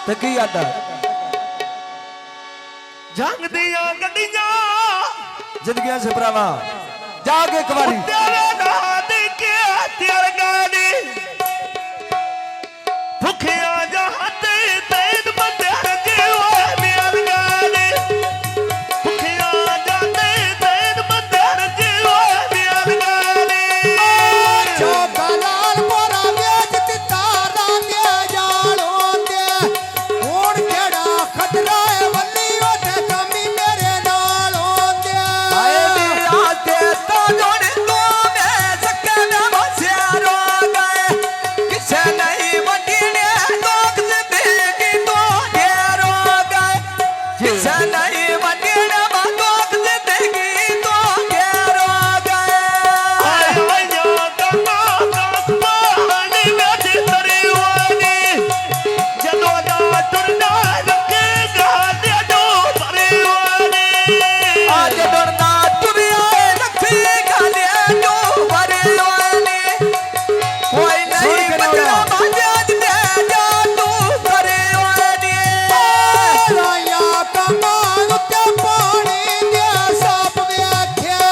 ਤੇ ਕੀ ਆਂਦਾ ਜੰਗ ਦੀਆਂ ਗੱਡੀਆਂ ਜ਼ਿੰਦਗੀਆਂ ਸੇ ਭਰਾਵਾ ਜਾ ਕੇ ਇੱਕ ਵਾਰੀ ਤੇਰੇ ਨਾਲ ਦੇ ਕੇ ਤੇਰੇ ਗਾੜੀ ਭੁੱਖਿਆ ਜਹਤੇ ਤੈਨ ਬੰਦਿਆਂ ਜਿਉ ਮਿਲ ਗਾੜੀ ਭੁੱਖਿਆ ਜਹਤੇ ਤੈਨ ਬੰਦਿਆਂ ਜਿਉ ਮਿਲ ਗਾੜੀ ਚੋਕਾ ਲਾਲ ਪੋਰਾ ਵੇਚ ਦਿੱਤਾ ਰਾਂਦਿਆ ਜਾਲੋਂ ਤੇ ਹੁਣ ਕਿਹੜਾ ਖਤਰਾ ਏ ਵੱਲੀ ਉਹਦੇ ਕਮੀ ਮੇਰੇ ਨਾਲ ਹੁੰਦੇ ਆਏ ਮੇਰਾ ਤੇ ਤਾਂ ਜੋੜ ਤੂੰ ਮੈਂ ਸੱਕੇ ਨਾ ਮਸਿਆ ਰੋ ਗਏ ਕਿਸੇ ਨਹੀਂ ਵੰਡੀਨੇ ਲੋਕ ਜ਼ਿੰਦਗੀ ਤੋਂ ਘੇਰੋ ਗਏ ਕਿਸੇ ਨਹੀਂ ਵੰਡੀਨੇ ਲੋਕ ਜ਼ਿੰਦਗੀ ਤੋਂ ਘੇਰੋ ਗਏ ਆਇਆ ਗੰਗਾ ਦਾ ਪਾਣੀ ਵਿੱਚ ਤਰੀ ਵਾਨੀ ਜਦੋਂ ਦਾ ਟੁਰਨਾ ਰੱਖੇਗਾ ਤੇ ਜੋ ਤਰੀ ਵਾਨੀ ਅੱਜ ਡਰਦਾ ਤੁਰਿਆ ਲੱਖੀ ਗਾਲਿਆ ਜੋ ਭਰੇ ਵਾਲੀ ਕੋਈ ਨਹੀਂ ਬਚਣਾ ਬਾਜਾਂ ਦੇ ਜਾ ਤੂੰ ਕਰੇ ਵਾਲੀ ਰਾਇਆ ਕਮਾਂ ਉੱਤੇ ਪਾਣੀ ਦੇ ਸਾਪ ਵੇਖਿਆ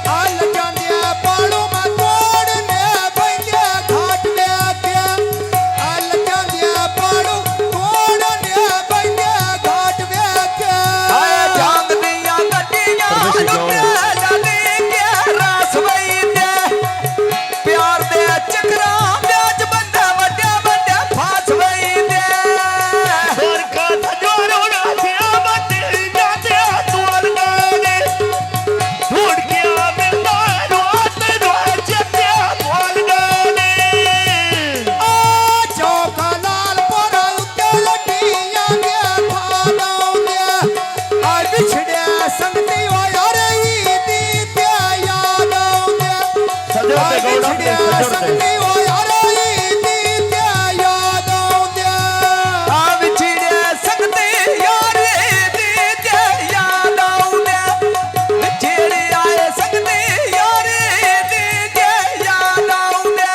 ਹਲ ਜਾਂਦੇ ਪਾਲੂ ਮੈਂ ਕੋੜਨੇ ਬੈਠੇ ਘਾਟ ਵੇਖਿਆ ਹਲ ਜਾਂਦੇ ਪਾਲੂ ਕੋੜਨੇ ਬੈਠੇ ਘਾਟ ਵੇਖਿਆ ਆਏ ਜੰਗ ਦੀਆਂ ਗੱਡੀਆਂ ਲੁੱਟੇ ਲਾਲੀ ਕੇ ਰਾਸ ਵਈਦੇ ਪਿਆਰ ਦੇ ਚੱਕਰਾਂ ਵਿੱਚ ਬੰਦੇ ਵੱਡੇ ਵੱਡੇ ਫਾਸ ਵਈਦੇ ਸਰਕਾ ਜੋਰੋ ਰਾਸਿਆ ਬੱਤੀ ਜਾਂਦੇ ਤੁਰ ਗਏ ਢੂੜ ਕੇ ਮਿਲਦਾ ਰੋਤ ਰੋਤ ਚੱਤੇ ਬੋਲ ਗਏ ਆ ਚੌਕਾ ਲਾਲ ਪੋਰਾ ਉੱਤੇ ਲੱਡੀਆਂ ਦੇ ਫਾਦਾਉਂਦੇ ਆ ਵਿਛੜਿਆ ਸੰਗਤੀ ਹੋਇਆ ਰਹੀ ਦੀ ਤੇ ਯਾਦ ਆਉਂਦੇ ਸਜੋ ਤੇ ਗੌੜਾ ਤੇ ਵਿਛੜਿਆ ਸਜੋ ਤੇ ਸੰਗਤੀ ਹੋਇਆ ਰਹੀ ਦੀ ਤੇ ਯਾਦ ਆਉਂਦੇ ਆ ਵਿਛੜੇ ਸਕਤੇ ਯਾਰੇ ਦੀ ਤੇ ਯਾਦ ਆਉਂਦੇ ਵਿਛੜੇ ਆਏ ਸਕਤੇ ਯਾਰੇ ਦੀ ਤੇ ਯਾਦ ਆਉਂਦੇ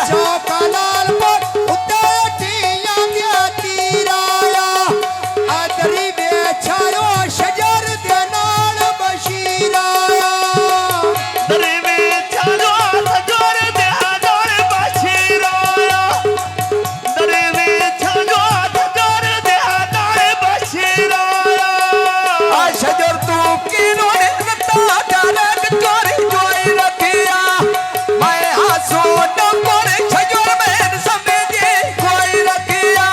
ਚੌਕਾ ਲਾਲ ਪੋਰ ਉੱਤੇ ਲੱਡੀਆਂ ਦੇ ਤੀਰ ਆਇਆ ਅਦਰੀ ਵੇਛਾਇਓ ਸ਼ਜਰ ਦੇ ਨਾਲ ਬਸ਼ੀਰ ਆਇਆ ਦਰੇ ਵਿੱਚ ਚਾਲੋ ਜੋਰ ਦੇ ਜੋਰ ਬਸ਼ੀਰਾਇਆ ਦਰੇ ਵਿੱਚ ਚਾਲੋ ਜੋਰ ਦੇ ਜੋਰ ਬਸ਼ੀਰਾਇਆ ਆ ਸ਼ਜਰ ਤੂੰ ਕਿਨੂੰ ਰਤਾ ਡਾਲਕ ਚੋਰੀ ਜੋਈ ਰੱਖਿਆ ਮੈਂ ਹਾਸੋ ਨੰਬਰ ਸ਼ਜਰ ਮੈਂ ਸਮਝੇ ਕੋਈ ਰੱਖਿਆ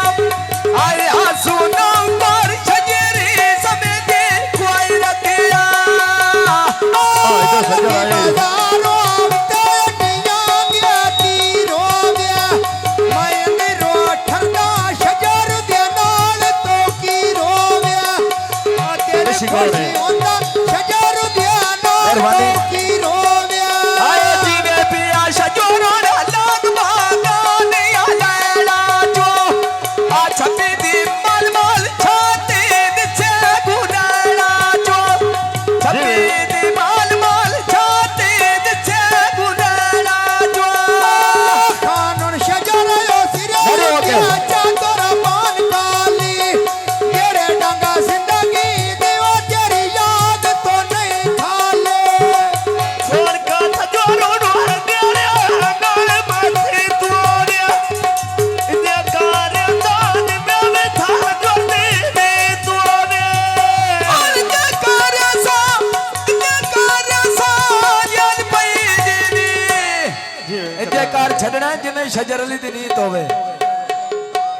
ਆਏ ਹਾਸੋ ਨੰਬਰ ਸ਼ਜਰੀ ਸਮਝੇ ਕੋਈ ਰੱਖਿਆ ਬਾਜ਼ਾਰੋਂ ਆਉਂਦੇ ਡੀਆਂ ਦੀਆਂ ਤੀਰੋਂ ਵੇ ਮੈਂ ਅੰਦਰੋਂ ਠਰਦਾ ਸ਼ਜਰ ਦੇ ਨਾਲ ਤੋਕੀ ਰੋਵੇ ਆ ਤੇਰੇ ਖੁਸ਼ੀ ਹੁੰਦਾ ਸ਼ਜਰ ਦੇ ਨਾਲ ਮਿਹਰਬਾਨੀ। ਤੋਕੀ ਰੋਵੇ ਆਏ ਜੀਵੇ ਪਿਆ ਸ਼ਜਰੋਂ ਲਾਗ ਬਾਗਾ ਨਿਆ ਲੈਣਾ ਜੋ ਆ ਛੱਪੀ ਦੀ ਮਲ ਮਲ ਛਾਤੀ ਵਿਛੇ ਗੁਨਾਣਾ ਜੋ ਛੱਪੀ ਦੀ ਮਲ ਮਲ ਛਾਤੀ ਵਿਛੇ ਗੁਨਾਣਾ ਜੋ ਕਾਨੂੰਨ ਸ਼ਜਰ ਓ ਸਿਰੇ ਬੜੇ ਹੋ ਗਏ। ਤੇ ਚਾਦਰ ਪਾਨ ਕਾਲੀ ਤੇਰੇ ਡਾਂਗਾ ਜ਼ਿੰਦਗੀ ਦੇ ਉਹ ਤੇਰੀ ਯਾਦ ਤੋਂ ਨਹੀਂ ਖਾਲੇ ਸਰਕਾ ਜੋਰੋ ਨੂੰ ਗੜਿਆ ਨਾਲ ਮਾਥੇ ਤੋੜਿਆ ਇਹਦੇ ਕਾਰਿਆਂ ਦਾ ਨਿਵੇਂ ਥਾ ਜੋਦੇ ਦੇ ਤੋੜਿਆ ਅਰਜ ਕਰ ਸਾ ਜਨ ਪਈ ਜੀਨੀ ਇੱਥੇ ਘਰ ਛੱਡਣਾ ਜਿਵੇਂ ਸ਼ਜਰ ਅਲੀ ਦੀ ਨੀਤ ਹੋਵੇ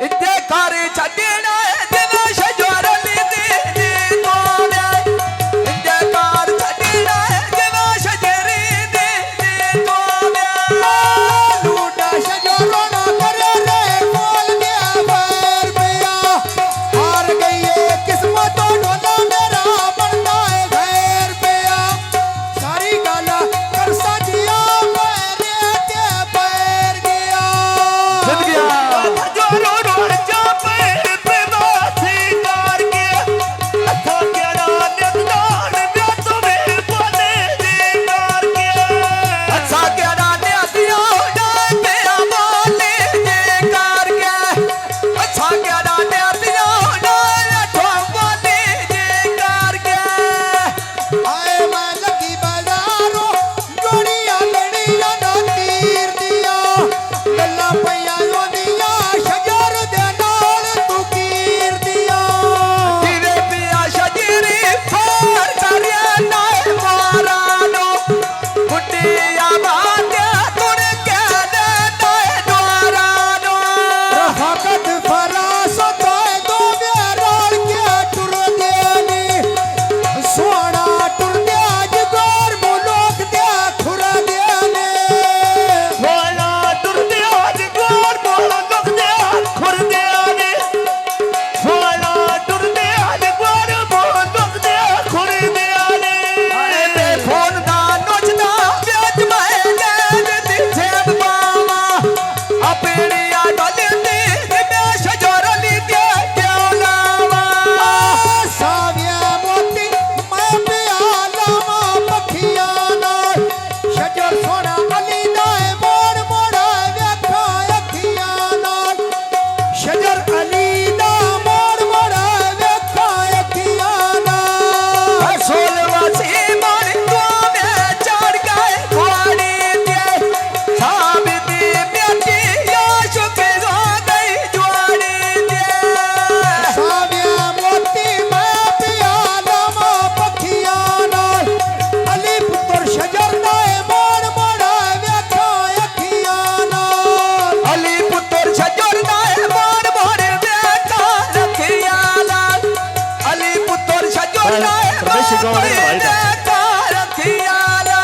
ਇੱਥੇ ਘਰ ਛੱਡਣਾ ਜਿਵੇਂ ਸ਼ਜਰ ਅਲੀ ਦੀ ਨੀਤ ਹੋਵੇ ਇੱਥੇ ਘਰ ਛੱਡਣਾ ਜਿਵੇਂ ਸ਼ਜਰੀ ਦੀ ਨੀਤ ਹੋਵੇ ਲੂਟਾ ਸ਼ਜਰੋਂ ਨਾ ਕਰੇ ਰੇ ਕੋਲ ਦੇ ਫੇਰ ਪਿਆ ਹਾਰ ਗਈ ਏ ਕਿਸਮਤੋਂ ਡੋਲਾ ਮੇਰਾ ਬਣਦਾ ਏ ਫੇਰ ਪਿਆ ਸਾਰੀ ਗੱਲ ਕਰ ਸਜਿਆ ਮੇਰੇ ਤੇ ਫੇਰ ਗਿਆ ਜ਼ਿੰਦਗੀਆਂ ਜੋਰੋ ਰੋੜ ਜਾ ਸਾਗਿਆ ਜੋੜਨਾ ਪਰਮੇਸ਼ਰ ਕੌਣ ਹੈ ਭਾਈ ਦਾ? ਕਾਰ ਥਿਆਲਾ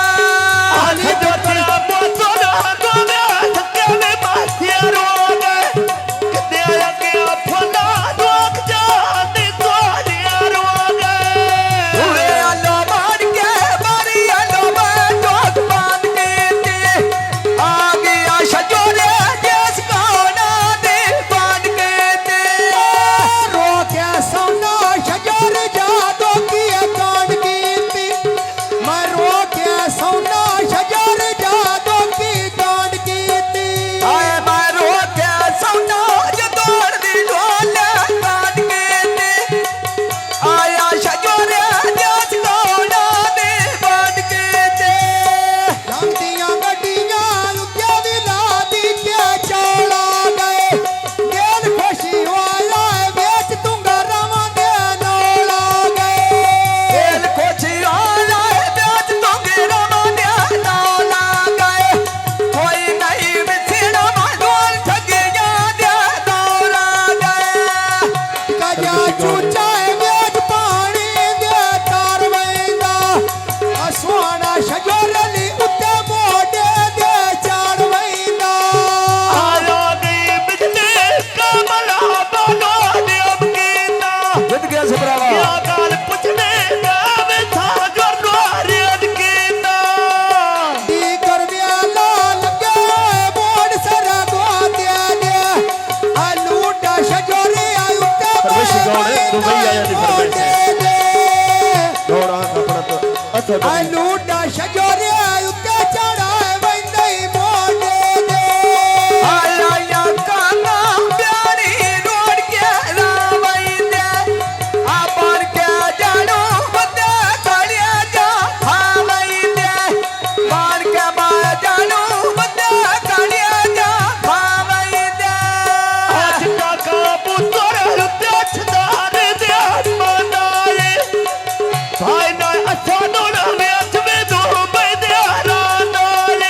ਆਲੀ ਜੋਤਿਆ ਬੋਤੋਂ ਗੋਮਿਆ ਥੱਕੇ ਨੇ ਮਾਥਿਆ ਰੋਗੇ ਕਿਤੇ ਅੱਗੇ ਫੁੱਲਾ ਦੁੱਖ ਜਾਂਦੀ ਤੁਹਾਡੀਆਂ ਰੋਗੇ ਓਏ ਆਲੋ ਮਾਰ ਕੇ ਮਾਰੀ ਆਲੋ ਮੈਂ ਜੋਤ ਬਾਤ ਕੀਤੀ ਆ ਗਿਆ ਸ਼ਜੋਰੇ ਜਿਸ ਕੋਨਾ ਦੇ ਬਾਤ ਕੀਤੀ ਰੋਕਿਆ ਸੋਨਾ ਸ਼ਜਰ ਜਾਦੋ ਕੀ ਕਾਂਡ ਕੀਤੀ ਮੈਂ ਰੋਕਿਆ ਸੋਨਾ ਸ਼ਜਰ ਜਾਦੋ ਕੀ ਕਾਂਡ ਕੀਤੀ ਆਏ ਮੈਂ ਰੋਕਿਆ ਸੌਨਾ ਜਦੋੜ ਦੀ ਢੋਲ ਕਾਟ ਕੀਤੀ ਆਇਆ ਸ਼ਜੋਰੇ ਜਿਸ ਕੋਨਾ ਦੇ ਬਾਤ ਕੀਤੀ ਲੰਘਦੀਆਂ ਗੱਡੀਆਂ ਉੱਤੇ ਵੀ ਲਾਦੀ ਕੇ ਚੌਲਾ ਗਏ ਦਿਲ ਖੁਸ਼ੀ ਵਾਲਾ ਵੇਚ ਤੁੰਗਾ ਰਵਾਂ ਦੇ ਨਾਲ ਆ ਗਏ ਦਿਲ ਖੁਸ਼ੀ ਆਲਾ ਵਿਆਜ ਤੋਂ ਗੇੜਾ ਮਾਂਡਿਆ ਨਾ ਗਏ ਕੋਈ ਨਹੀਂ ਵਿਛੜਾ ਮਾਡੋਲ ਠੱਗੀਆਂ ਦੇ ਦੌਰਾ ਗਏ ਕਜਾ ਚੂਚਾ ਵੇਚ ਪਾਣੀ ਦੇ ਤਾਰ ਵੈਂਦਾ ਅਸਵਾਣਾ ਸ਼ਜਰਲੀ ਉੱਤੇ ਮੋਢੇ ਦੇ ਚਾੜ ਵੈਂਦਾ ਆ ਗਈ ਬਿਜਲੀ ਕਮਲਾ ਬੋਲੋ ਨਿਯਮ ਕੀਤਾ ਜਿੱਤ ਗਿਆ ਸੀ ਭਰਾਵਾ ਕਿਆ ਗੱਲ ਪੁੱਛਣੇ ਮੈਂ ਵਿਥਾ ਜੋਰ ਰਿਆਦ ਕੀਤਾ ਦੀ ਕਰਵਿਆ ਲਾ ਲੱਗੇ ਮੋੜ ਸਰਾ ਗੋਤਿਆ ਦੇ ਆ ਲੂਟਾ ਸ਼ਜਰੇ ਆ ਉੱਤੇ ਪਰਮੇਸ਼ਰ ਕੌਣ ਹੈ? ਦੁਬਈ ਆਇਆ ਜੀ ਪਰਮੇਸ਼ਰ। ਦੌੜਾ ਆਪਣਾ ਅੱਛਾ ਆ ਲੂਟਾ ਸ਼ਜਰੇ ਉੱਤੇ ਚੜਾਏ ਵੈਂਦੇ ਮੋਢੇ ਦੇ ਆਇਆ ਕਾਨਾ ਪਿਆਰੀ ਰੋੜ ਕੇ ਰਾਵੈਂਦੇ ਆ ਬਣ ਕੇ ਜਾਣੋ ਬੰਦੇ ਕਾਲਿਆ ਜਾ ਖਾਵੈਂਦੇ ਬਣ ਕੇ ਬਾ ਜਾਣੋ ਬੰਦੇ ਕਾਲਿਆ ਜਾ ਖਾਵੈਂਦੇ ਅੱਜ ਕਾਕਾ ਪੁੱਤਰ ਉੱਤੇਛਦਾਰ ਦੇ ਮਨਾਏ ਭਾਈ ਨਾ ਅਸਾਂ ਨੂੰ ਨਾ ਵੇਚ ਮੇ ਦੋ ਬੈਦਿਆ ਨਾਲੇ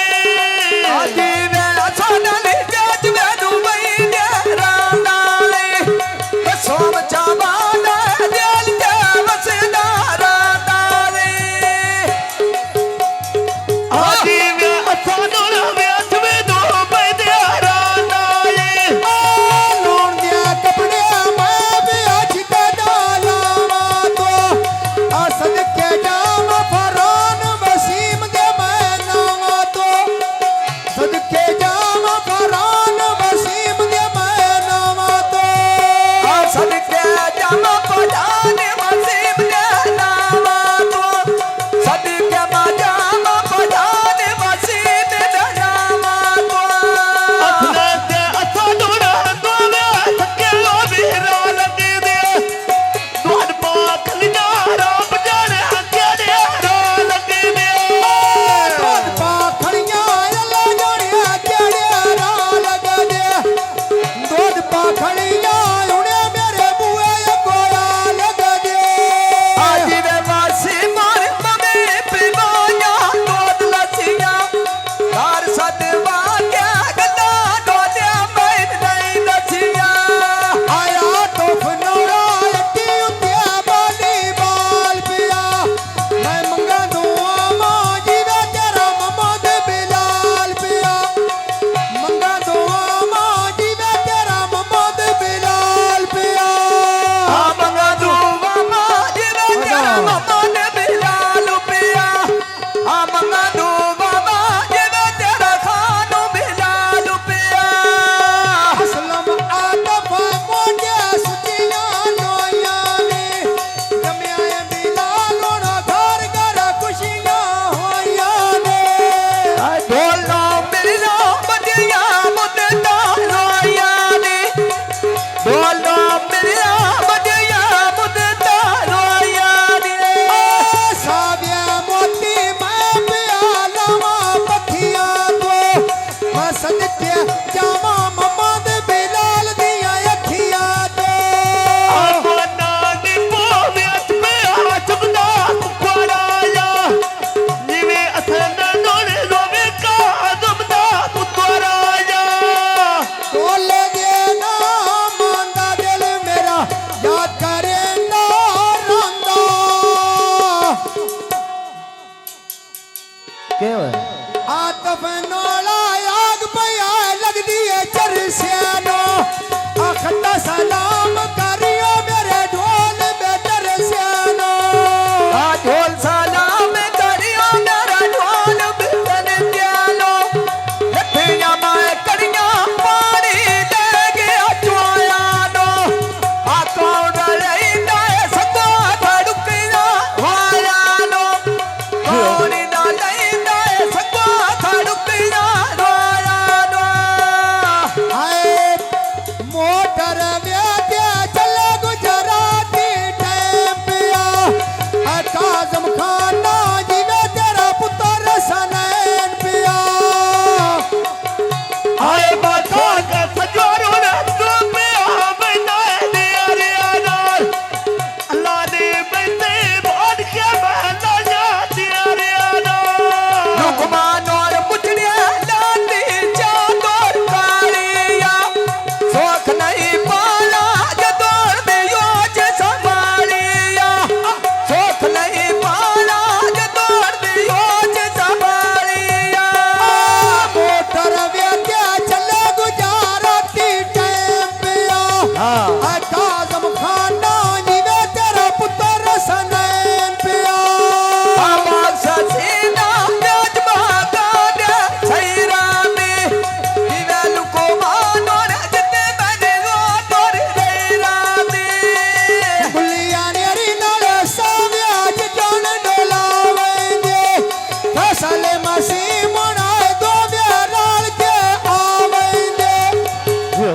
ਨਿਆਰੀ ਨਾਲ ਸਾਵਿਆ ਚ ਜਾਣ ਡੋਲਾਵੇਂਗੇ ਫਸਲ ਮਸੀਂ ਮਣਾਏ ਦੋਵੇਂ ਰਲ ਕੇ ਆਵੇਂਗੇ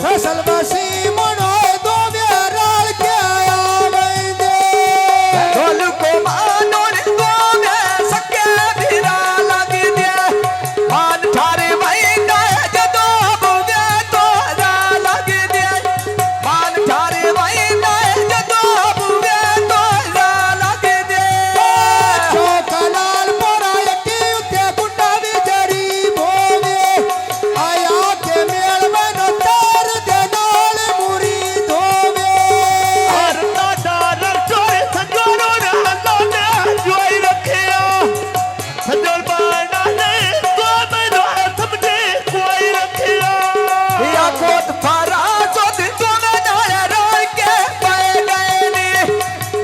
ਫਸਲ ਮਸੀਂ ਮਣਾਏ ਦੋਵੇਂ ਰਲ ਕੇ ਆਵੇਂਗੇ ਢੋਲ ਕੋ ਮਾਨੋਂ ਦੋਵੇਂ ਸਕੇ ਵੀਰਾ ਲੱਗਦੇ ਮਾਨ ਠਾਰੇ ਵੈਂਦਾ ਜਦੋਂ ਬੁਵੇ ਤੋਰਾ ਲੱਗਦੇ ਮਾਨ ਠਾਰੇ ਵੈਂਦਾ ਜਦੋਂ ਬੁਵੇ ਤੋਰਾ ਲੱਗਦੇ ਚੌਕਾ ਲਾਲ ਪੋਰਾ ਲੱਗੀ ਉੱਤੇ ਗੁੰਡਾ ਵੀ ਜਰੀ ਹੋਵੇ ਆਇਆ ਕੇ ਮੇਲ ਮੈਨੂੰ ਤਾਰ ਦੇ ਨਾਲ ਮੁਰੀ ਧੋਵੇ ਹਰ ਨਾ ਡਾਲਰ ਚੋਰੇ ਸੰਜੋਰੋਂ ਨਾ ਲਾਉਂਦੇ ਜੋਈ ਰੱਖਿਆ ਸੰਜੋਰ ਬਾਣਾ ਨੇ ਤੋ ਮੈਨੂੰ ਸਮਝੇ ਕੋਈ ਰੱਖਿਆ ਯਾ ਕੋਟ ਫਾਰਾ ਜੋਦ ਦੋਵੇਂ ਨਾਲ ਰਲ ਕੇ ਪਏ ਗਏ ਨੇ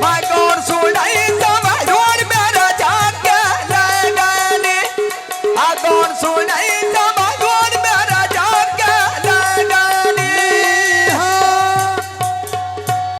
ਮੈਂ ਕੌਣ ਸੁਣਾਈ ਸਮਾਂ ਢੋਲ ਮੇਰਾ ਜਾ ਕੇ ਲੈ ਗਏ ਨੇ ਆ ਕੌਣ ਸੁਣਾਈ ਸਮਾਂ